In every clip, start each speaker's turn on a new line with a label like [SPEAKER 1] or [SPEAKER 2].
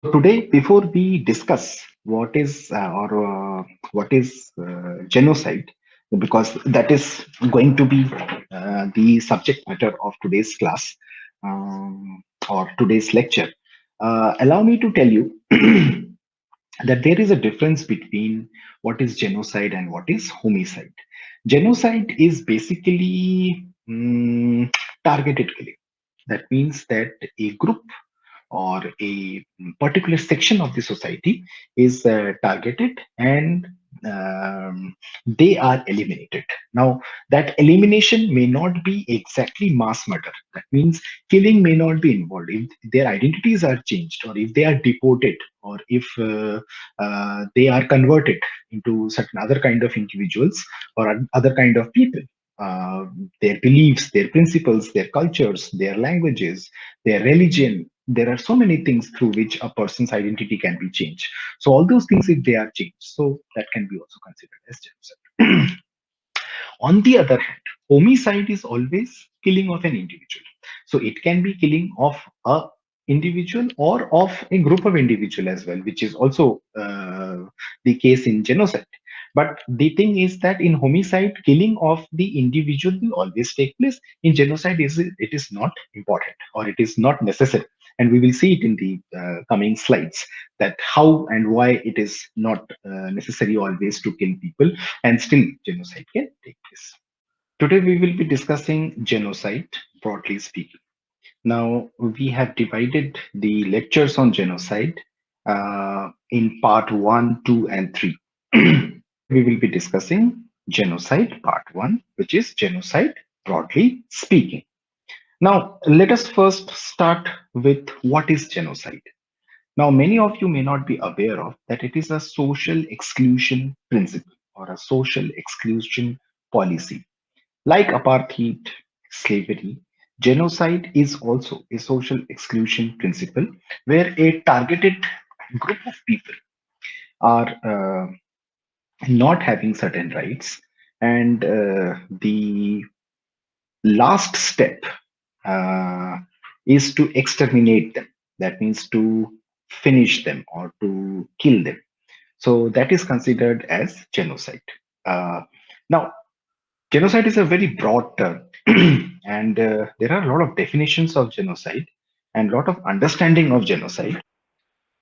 [SPEAKER 1] Today, before we discuss what is what is genocide, because that is going to be the subject matter of today's class or today's lecture, allow me to tell you that there is a difference between what is genocide and what is homicide. Genocide is basically targeted killing. That means that a group or a particular section of the society is targeted and they are eliminated. Now, that elimination may not be exactly mass murder. That means killing may not be involved. If their identities are changed, or if they are deported, or if they are converted into certain other kind of individuals or other kind of people, uh, their beliefs, their principles, their cultures, their languages, their religion. There are so many things through which a person's identity can be changed. So all those things, if they are changed, so that can be also considered as genocide. On the other hand, homicide is always killing of an individual. So it can be killing of a individual or of a group of individual as well, which is also the case in genocide. But the thing is that in homicide, killing of the individual will always take place. In genocide, it is not important or it is not necessary. And we will see it in the coming slides that how and why it is not necessary always to kill people and still genocide can take place. Today we will be discussing genocide, broadly speaking. Now we have divided the lectures on genocide in part 1, 2, and 3. We will be discussing genocide part 1, which is genocide, broadly speaking. Now let us first start with what is genocide. Now, many of you may not be aware of that it is a social exclusion principle or a social exclusion policy. Like apartheid, slavery, genocide is also a social exclusion principle where a targeted group of people are not having certain rights, and the last step uh, is to exterminate them. That means to finish them or to kill them. So that is considered as genocide. Uh, Now, genocide is a very broad term, and there are a lot of definitions of genocide and a lot of understanding of genocide.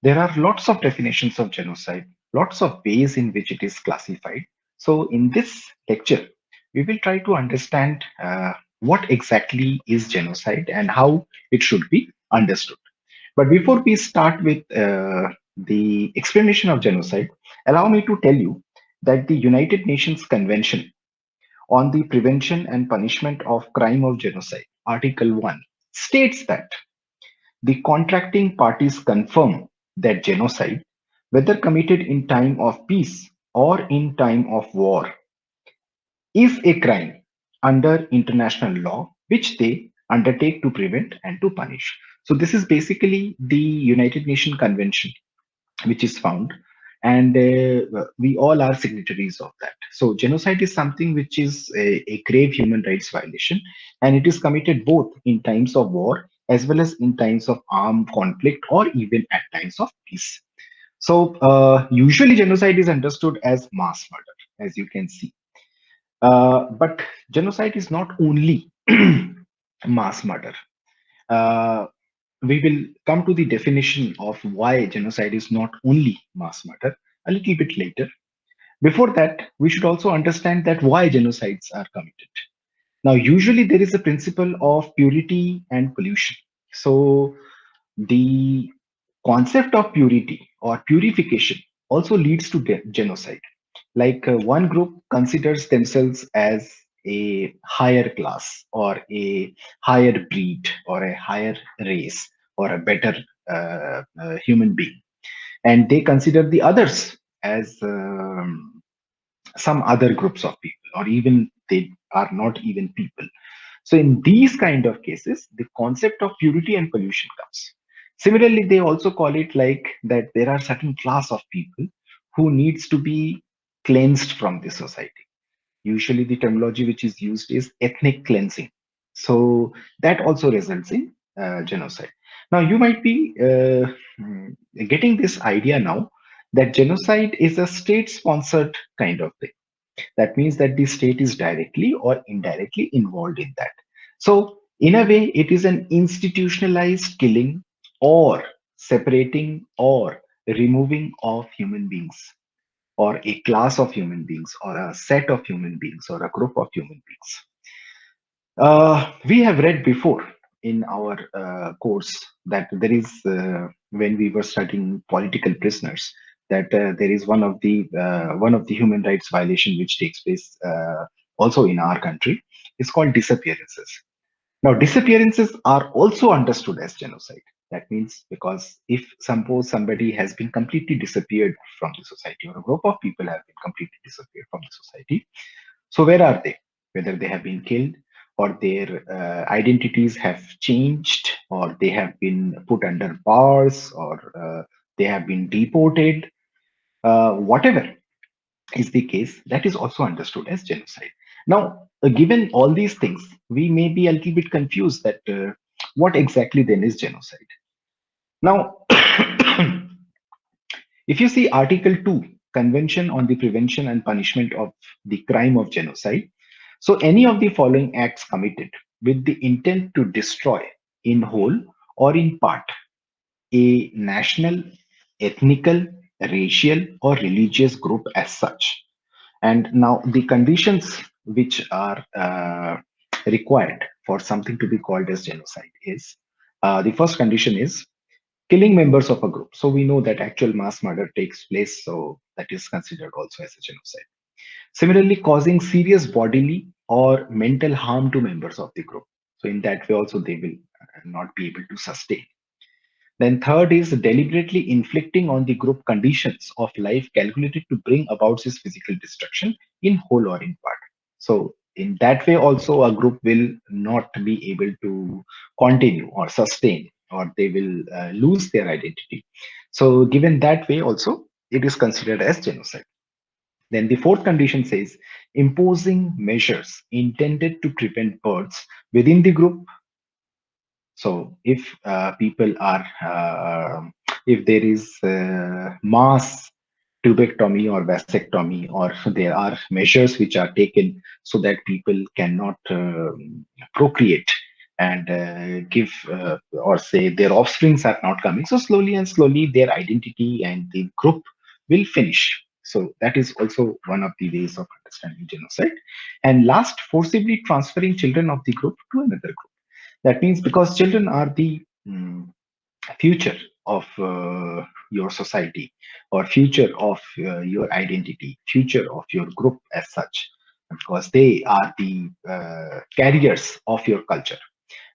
[SPEAKER 1] There are lots of definitions of genocide, lots of ways in which it is classified. So, in this lecture, we will try to understand what exactly is genocide and how it should be understood. But before we start with the explanation of genocide, allow me to tell you that the United Nations Convention on the Prevention and Punishment of Crime of Genocide, Article 1, states that the contracting parties confirm that genocide, whether committed in time of peace or in time of war, is a crime under international law, which they undertake to prevent and to punish. So, this is basically the United Nations Convention which is found, and we all are signatories of that. So genocide is something which is a grave human rights violation, and it is committed both in times of war as well as in times of armed conflict or even at times of peace. So usually genocide is understood as mass murder, as you can see, but genocide is not only mass murder. uh, we will come to the definition of why genocide is not only mass murder a little bit later. Before that, we should also understand that why genocides are committed. Now, usually there is a principle of purity and pollution. So, the concept of purity or purification also leads to genocide. Like one group considers themselves as a higher class or a higher breed or a higher race or a better human being, and they consider the others as some other groups of people, or even they are not even people. So in these kind of cases, the concept of purity and pollution comes. Similarly, they also call it like that there are certain class of people who needs to be cleansed from the society. Usually the terminology which is used is ethnic cleansing. So that also results in genocide. Now, you might be getting this idea now that genocide is a state sponsored kind of thing. That means that the state is directly or indirectly involved in that. So, in a way, it is an institutionalized killing or separating or removing of human beings, or a class of human beings, or a set of human beings, or a group of human beings. We have read before in our course that there is, when we were studying political prisoners, that there is one of the human rights violation which takes place also in our country. It's called disappearances. Now, disappearances are also understood as genocide. That means, because if suppose somebody has been completely disappeared from the society, or a group of people have been completely disappeared from the society, so where are they? Whether they have been killed, or their identities have changed, or they have been put under bars, or they have been deported, whatever is the case, that is also understood as genocide. Now, given all these things, we may be a little bit confused that what exactly then is genocide. Now, if you see Article 2, Convention on the Prevention and Punishment of the Crime of Genocide, so any of the following acts committed with the intent to destroy in whole or in part a national, ethnical, racial, or religious group as such. And now the conditions which are required for something to be called as genocide is, the first condition is killing members of a group. So we know that actual mass murder takes place, so that is considered also as a genocide. Similarly, causing serious bodily or mental harm to members of the group. So in that way also they will not be able to sustain. Then third is deliberately inflicting on the group conditions of life calculated to bring about this physical destruction in whole or in part. So in that way also a group will not be able to continue or sustain, or they will lose their identity. So given that way also, it is considered as genocide. Then the fourth condition says imposing measures intended to prevent births within the group. So if people are, if there is mass tubectomy or vasectomy, or there are measures which are taken so that people cannot procreate and give, or say their offsprings are not coming. So slowly and slowly their identity and the group will finish. So that is also one of the ways of understanding genocide. And last, forcibly transferring children of the group to another group. That means, because children are the future of your society, or future of your identity, future of your group as such, because they are the carriers of your culture.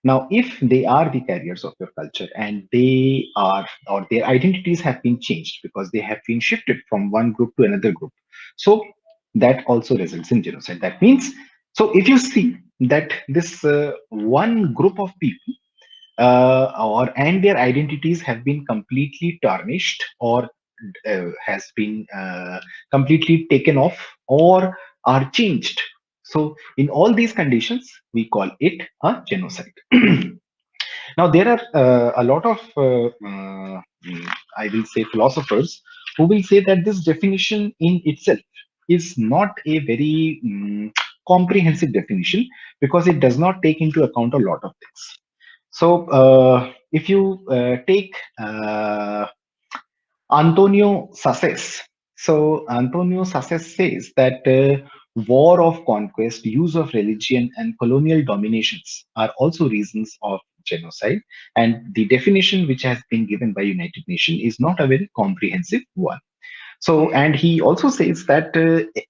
[SPEAKER 1] Now, if they are the carriers of your culture, and they are, or their identities have been changed because they have been shifted from one group to another group, so that also results in genocide. That means, so if you see that this one group of people, or and their identities have been completely tarnished, or has been completely taken off, or are changed, so in all these conditions we call it a genocide. Now there are a lot of I will say philosophers who will say that this definition in itself is not a very comprehensive definition, because it does not take into account a lot of things. So, if you take Antonio Sasses, so Antonio Sasses says that war of conquest, use of religion, and colonial dominations are also reasons of genocide. And the definition which has been given by United Nations is not a very comprehensive one. So, and he also says that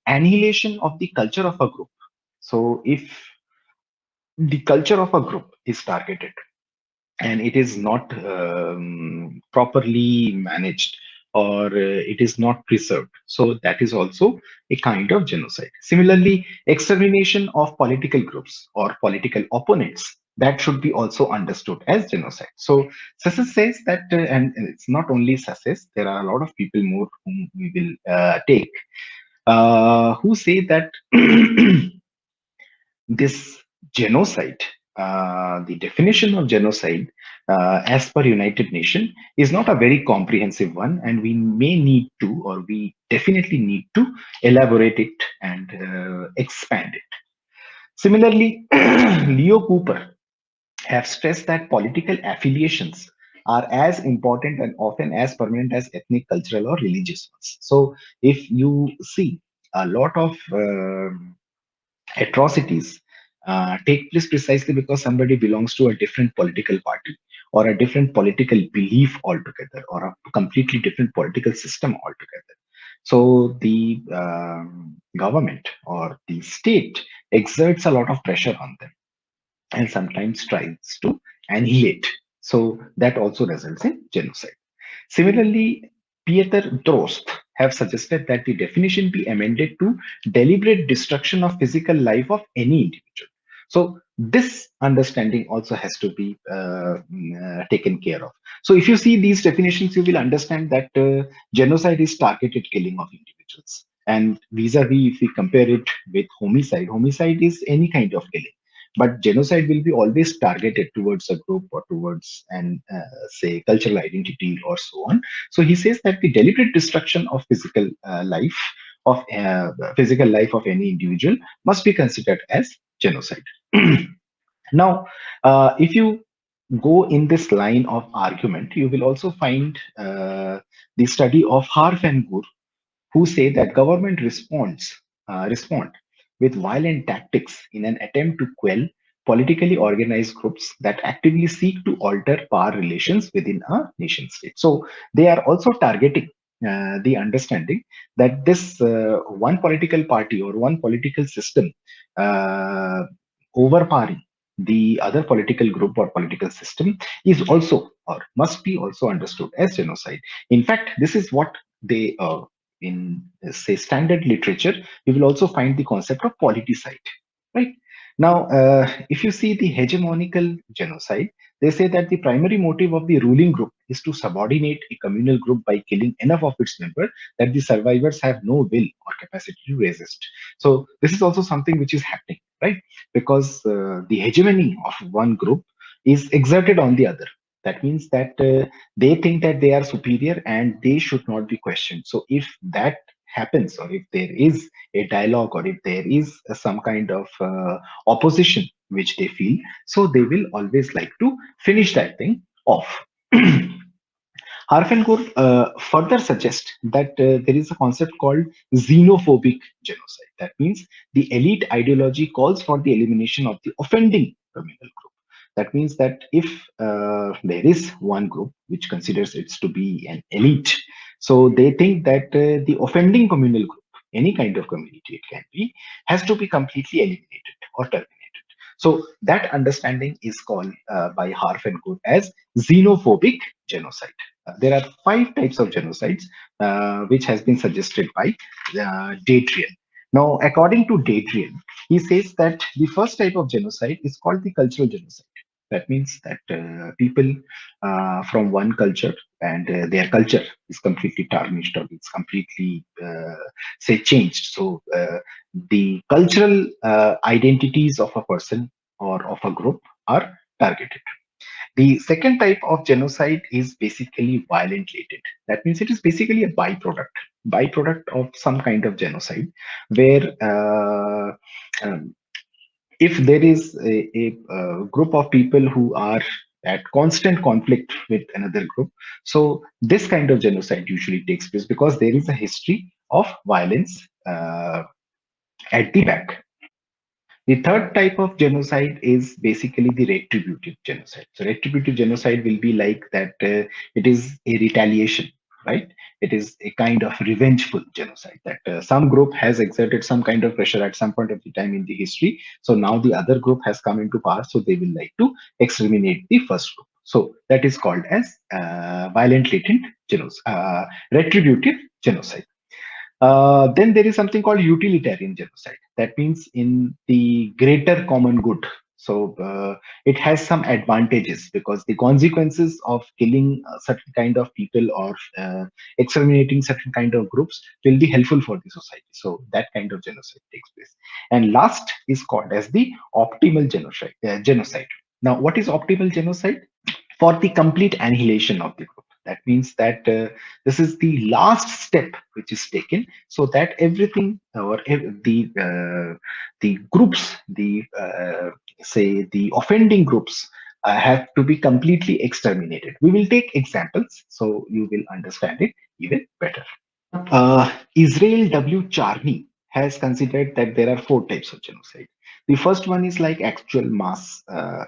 [SPEAKER 1] annihilation of the culture of a group. So, if the culture of a group is targeted, and it is not properly managed, or it is not preserved, so that is also a kind of genocide. Similarly, extermination of political groups or political opponents, that should be also understood as genocide. So Sasses says that, and it's not only Sasses, there are a lot of people more whom we will take, who say that this genocide, the definition of genocide as per United Nation is not a very comprehensive one, and we may need to, or we definitely need to elaborate it and expand it. Similarly, Leo Cooper have stressed that political affiliations are as important and often as permanent as ethnic, cultural, or religious ones. So, if you see a lot of atrocities take place precisely because somebody belongs to a different political party or a different political belief altogether or a completely different political system altogether. So the government or the state exerts a lot of pressure on them and sometimes tries to annihilate. So that also results in genocide. Similarly, Pieter Drost have suggested that the definition be amended to deliberate destruction of physical life of any individual. So this understanding also has to be taken care of. So if you see these definitions, you will understand that genocide is targeted killing of individuals. And vis-a-vis, if we compare it with homicide, homicide is any kind of killing, but genocide will be always targeted towards a group or towards an say cultural identity or so on. So he says that the deliberate destruction of physical life of any individual must be considered as genocide. Now, if you go in this line of argument, you will also find the study of Harf and Gur, who say that government respond with violent tactics in an attempt to quell politically organized groups that actively seek to alter power relations within a nation state. So they are also targeting the understanding that this one political party or one political system uh, overpowering the other political group or political system is also or must be also understood as genocide. In fact, this is what they in say standard literature, you will also find the concept of politicide, right? Now, if you see the hegemonical genocide, they say that the primary motive of the ruling group is to subordinate a communal group by killing enough of its members that the survivors have no will or capacity to resist. So this is also something which is happening, right? Because the hegemony of one group is exerted on the other. That means that they think that they are superior and they should not be questioned. So if that happens, or if there is a dialogue, or if there is some kind of opposition which they feel, so they will always like to finish that thing off. Harfengur further suggests that there is a concept called xenophobic genocide. That means the elite ideology calls for the elimination of the offending communal group. That means that if there is one group which considers it to be an elite, so they think that the offending communal group, any kind of community it can be, has to be completely eliminated or terminated. So that understanding is called by Harf and Gore as xenophobic genocide. There are five types of genocides which has been suggested by Dadrian. Now, according to Dadrian, he says that the first type of genocide is called the cultural genocide. That means that people from one culture and their culture is completely tarnished or it's completely, say, changed. So the cultural identities of a person or of a group are targeted. The second type of genocide is basically violent latent. That means it is basically a byproduct of some kind of genocide, where if there is a group of people who are at constant conflict with another group, so this kind of genocide usually takes place because there is a history of violence at the back. The third type of genocide is basically the retributive genocide. So retributive genocide will be like that it is a retaliation, right? It is a kind of revengeful genocide that some group has exerted some kind of pressure at some point of the time in the history. So now the other group has come into power, so they will like to exterminate the first group. So that is called as violent latent genocide, retributive genocide. Then there is something called utilitarian genocide. That means in the greater common good. So it has some advantages because the consequences of killing certain kind of people or exterminating certain kind of groups will be helpful for the society. So that kind of genocide takes place. And last is called as the optimal genocide. Genocide. Now, what is optimal genocide? for the complete annihilation of the group. That means that this is the last step which is taken, so that everything or the groups, the say the offending groups, have to be completely exterminated. We will take examples so you will understand it even better. Israel W. Charney has considered that there are four types of genocide. The first one is like actual mass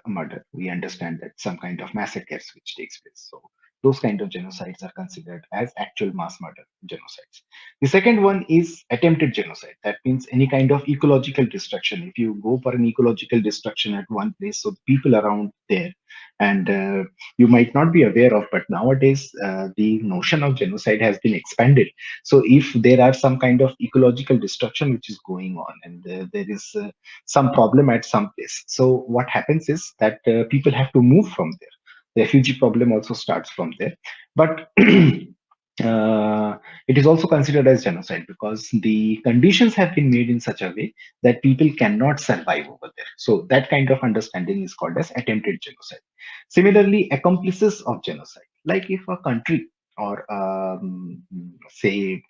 [SPEAKER 1] murder. We understand that some kind of massacres which takes place. So those kind of genocides are considered as actual mass murder genocides. The second one is attempted genocide. That means any kind of ecological destruction. If you go for an ecological destruction at one place, so the people around there, and you might not be aware of, but nowadays the notion of genocide has been expanded. So if there are some kind of ecological destruction which is going on, and there is some problem at some place, so what happens is that people have to move from there. The refugee problem also starts from there, but it is also considered as genocide because the conditions have been made in such a way that people cannot survive over there. So that kind of understanding is called as attempted genocide. Similarly, accomplices of genocide, like if a country or say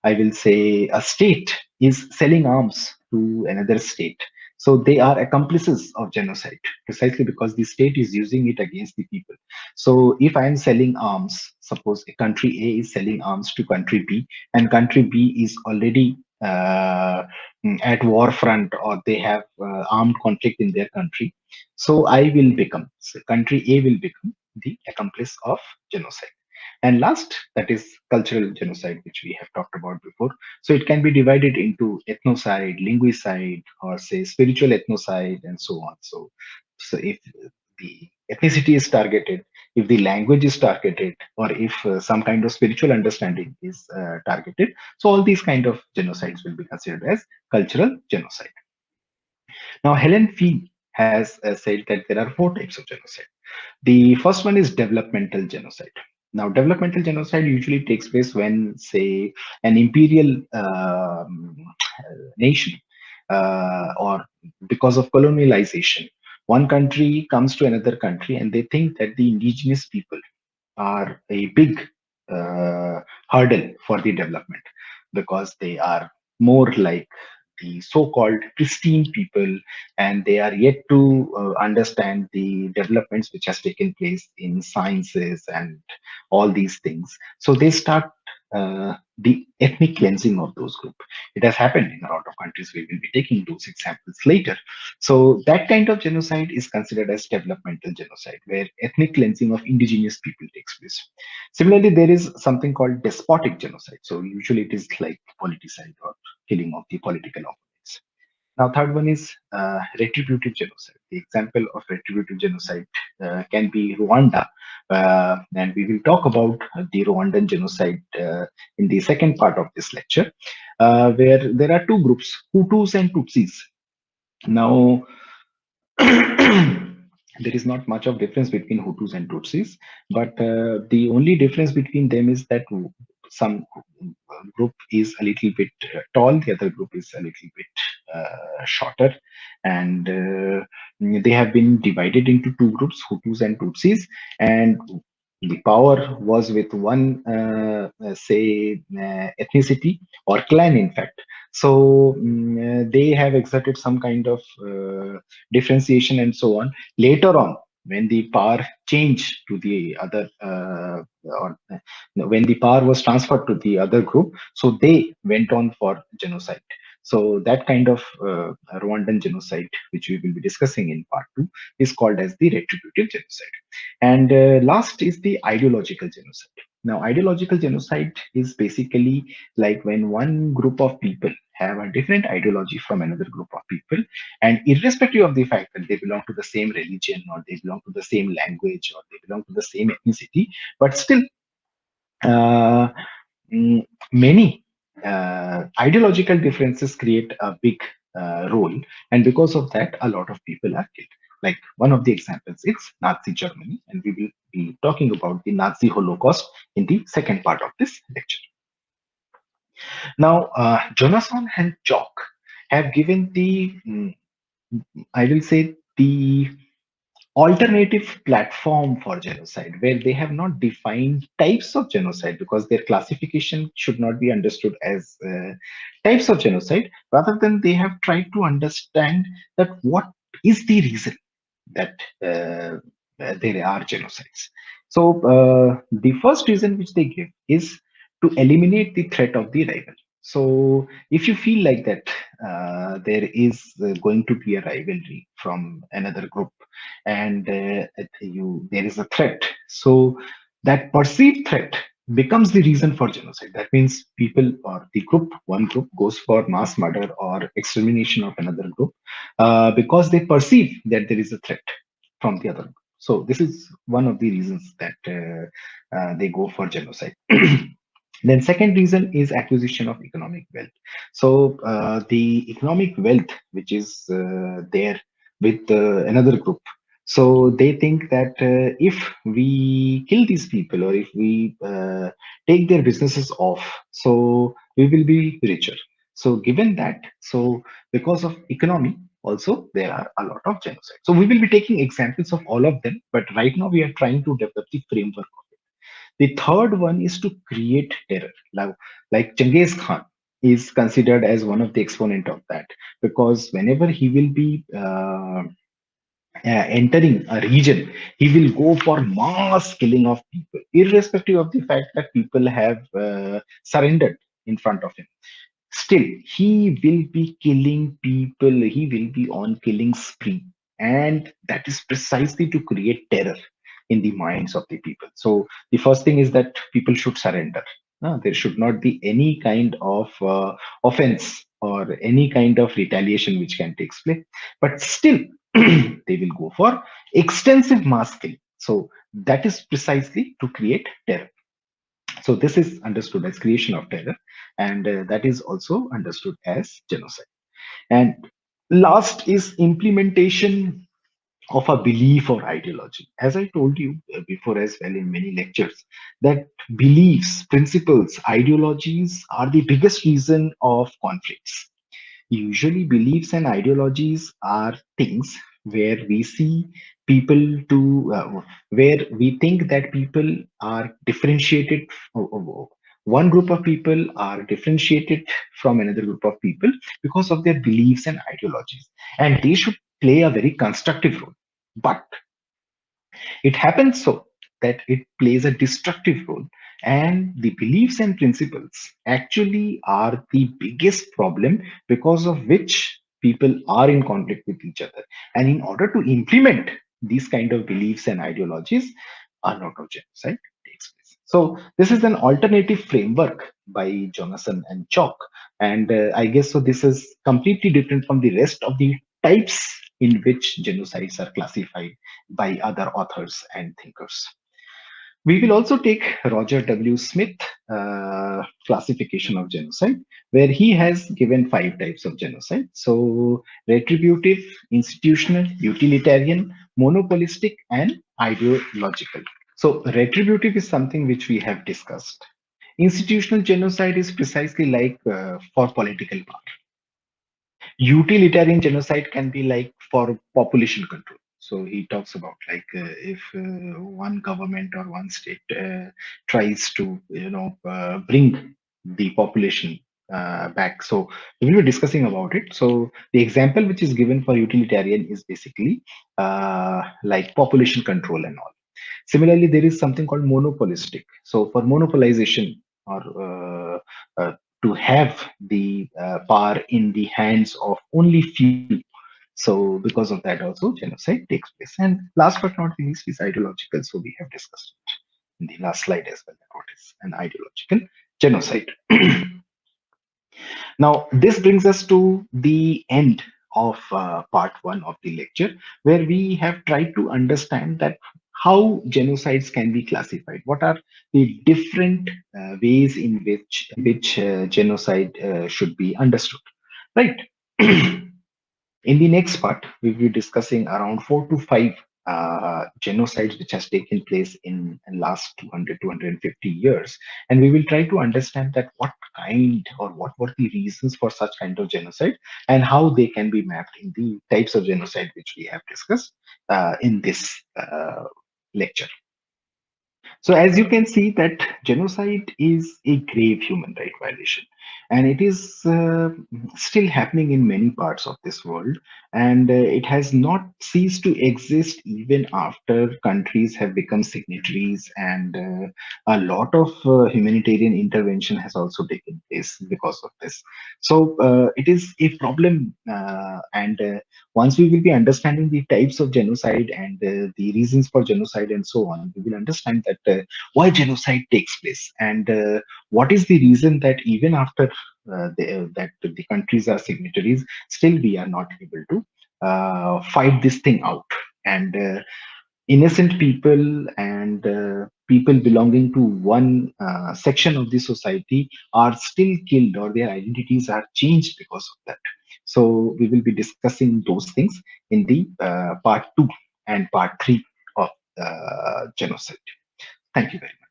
[SPEAKER 1] I will say a state is selling arms to another state. So they are accomplices of genocide precisely because the state is using it against the people. So if I am selling arms, suppose a country A is selling arms to country B, and country B is already at war front, or they have armed conflict in their country. So country A will become the accomplice of genocide. And last, that is cultural genocide, which we have talked about before. So it can be divided into ethnocide, linguicide, or say spiritual ethnocide, and so on. So if the ethnicity is targeted, if the language is targeted, or if some kind of spiritual understanding is targeted, so all these kind of genocides will be considered as cultural genocide. Now, Helen Fee has said that there are four types of genocide. The first one is developmental genocide. Now, developmental genocide usually takes place when, say, an imperial nation, or because of colonialization, one country comes to another country and they think that the indigenous people are a big hurdle for the development because they are more like the so-called pristine people, and they are yet to understand the developments which has taken place in sciences and all these things. So they start the ethnic cleansing of those groups. It has happened in a lot of countries. We will be taking those examples later. So that kind of genocide is considered as developmental genocide, where ethnic cleansing of indigenous people takes place. Similarly, there is something called despotic genocide. So usually it is like politicide or killing of the political opponents. Now, third one is retributive genocide. The example of retributive genocide can be Rwanda, and we will talk about the Rwandan genocide in the second part of this lecture, where there are two groups, Hutus and Tutsis. Now, there is not much of difference between Hutus and Tutsis, but the only difference between them is that some group is a little bit tall, the other group is a little bit shorter, and they have been divided into two groups, Hutus and Tutsis, and the power was with one, say, ethnicity or clan, in fact. So they have exerted some kind of differentiation and so on. Later on, when the power changed to the other, or when the power was transferred to the other group, so they went on for genocide. So that kind of Rwandan genocide, which we will be discussing in part two, is called as the retributive genocide. And last is the ideological genocide. Now, ideological genocide is basically like when one group of people have a different ideology from another group of people, and irrespective of the fact that they belong to the same religion, or they belong to the same language, or they belong to the same ethnicity, but still uh, many ideological differences create a big role, and because of that, a lot of people are killed. Like one of the examples, it's Nazi Germany, and we will be talking about the Nazi Holocaust in the second part of this lecture. Now, Jonasson and Jock have given the, I will say, the alternative platform for genocide, where they have not defined types of genocide, because their classification should not be understood as types of genocide. Rather than they have tried to understand that what is the reason that there are genocides. So the first reason which they give is to eliminate the threat of the rival. So if you feel like that there is going to be a rivalry from another group, and there is a threat, so that perceived threat becomes the reason for genocide. That means people or the group, one group goes for mass murder or extermination of another group because they perceive that there is a threat from the other group. So this is one of the reasons that they go for genocide. Then second reason is acquisition of economic wealth. So the economic wealth which is there with another group, so they think that if we kill these people, or if we take their businesses off, so we will be richer. So given that, so because of economy, also there are a lot of genocide. So we will be taking examples of all of them, but right now we are trying to develop the framework. The third one is to create terror. Like Genghis Khan is considered as one of the exponent of that, because whenever he will be entering a region, he will go for mass killing of people, irrespective of the fact that people have surrendered in front of him. Still, he will be killing people, he will be on killing spree. And that is precisely to create terror in the minds of the people. So, the first thing is that people should surrender. There should not be any kind of offense or any kind of retaliation which can take place. But still, they will go for extensive mass killing. So, that is precisely to create terror. So this is understood as creation of terror, and that is also understood as genocide. And last is implementation of a belief or ideology. As I told you before as well in many lectures, that beliefs, principles, ideologies are the biggest reason of conflicts. Usually, beliefs and ideologies are things where we see people to where we think that people are differentiated. One group of people are differentiated from another group of people because of their beliefs and ideologies, and they should play a very constructive role. But it happens so that it plays a destructive role, and the beliefs and principles actually are the biggest problem, because of which people are in conflict with each other. And in order to implement these kind of beliefs and ideologies, a lot of genocide takes place. So this is an alternative framework by Jonathan and Chalk, and I guess so. This is completely different from the rest of the types in which genocides are classified by other authors and thinkers. We will also take Roger W. Smith classification of genocide, where he has given five types of genocide. So retributive, institutional, utilitarian, monopolistic, and ideological. So retributive is something which we have discussed. Institutional genocide is precisely like for political power. Utilitarian genocide can be like for population control. So he talks about like if one government or one state tries to bring the population back. So we were discussing about it. So the example which is given for utilitarian is basically like population control and all. Similarly, there is something called monopolistic. So for monopolization, or to have the power in the hands of only few. So because of that also genocide takes place. And last but not the least is ideological. So we have discussed it in the last slide as well. What is an ideological genocide? Now, this brings us to the end of part one of the lecture, where we have tried to understand that how genocides can be classified. What are the different ways in which genocide should be understood, right? In the next part, we will be discussing around 4 to 5 genocides which has taken place in last 200, 250 years. And we will try to understand that what kind or what were the reasons for such kind of genocide, and how they can be mapped in the types of genocide which we have discussed. in this lecture. So as you can see that genocide is a grave human right violation, and it is still happening in many parts of this world, and it has not ceased to exist even after countries have become signatories, and a lot of humanitarian intervention has also taken place because of this. So it is a problem, and once we will be understanding the types of genocide and the reasons for genocide and so on, we will understand that why genocide takes place, and what is the reason that even after that the countries are signatories, still we are not able to fight this thing out, and innocent people and people belonging to one section of the society are still killed, or their identities are changed because of that. So we will be discussing those things in the part 2 and part 3 of genocide. Thank you very much.